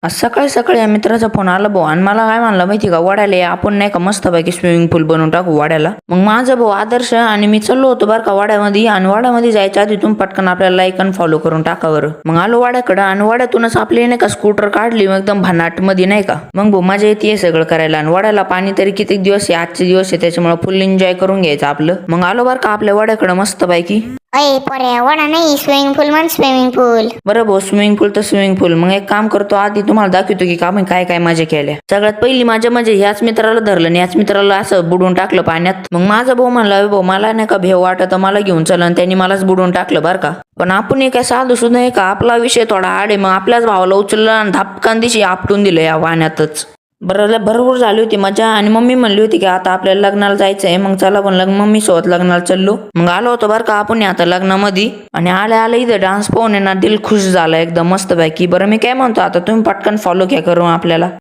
आज सकाळी सकाळी या मित्राचा फोन आला भाऊ आणि मला काय म्हणलं माहिती का, वाड्याला ये, आपण नाही का मस्तपैकी स्विमिंग पूल बनवून टाकू वाड्याला. मग माझा भाऊ आदर्श आणि मी चाललो होतो बरं का वाड्यामध्ये, आणि वाड्यामध्ये जायच्या आधी तुम्ही पटकन आपल्याला लाईक आणि फॉलो करून टाकावर. मग आलो वाड्याकडं आणि वाड्यातूनच आपली नाही का स्कूटर काढली एकदम भन्नाट मध्ये नाही का. मग भाऊ मजा येते सगळं करायला, आणि वाड्याला पाणी तरी किती दिवस आहे, आजचे दिवस आहे, त्याच्यामुळे फुल एन्जॉय करून घ्यायचं आपलं. मग आलो बरं का आपल्या वाड्याकडं मस्तपैकी. अय पोरे, वडा नाही स्विमिंग पूल म्हण स्विमिंग पूल. बरं भाऊ, स्विमिंग पूल तर स्विमिंग पूल. मग एक काम करतो, आधी तुम्हाला दाखवतो की आपण काय काय मजा केल्या. सगळ्यात पहिली माझ्या म्हणजे ह्याच मित्राला धरलं आणि ह्याच मित्राला असं बुडून टाकलं पाण्यात. मग माझा भाऊ म्हणला, भाऊ मला नाही का भेव वाटत, मला घेऊन चला, आणि त्यांनी मलाच बुडून टाकलं बरं का. पण आपण काय साधू सुद्धा आहे का, आपला विषय थोडा आडे. मग आपल्याच भावाला उचललं आणि धापकान दिशी आपटून दिलं या पाण्यातच. बरं भरपूर झाली होती मजा, आणि मम्मी म्हणली होती की आता आपल्याला लग्नाला जायचंय. मग चला पण मम्मी सोबत लग्नाला चाललो. मग आलो होतो बरं का आपण आता लग्नामध्ये, आणि आल्या इथं डान्स पाहून ना दिल खुश झालं एकदम मस्त पैकी. बरं मी काय म्हणतो, आता तुम्ही पटकन फॉलो घ्या करून आपल्याला.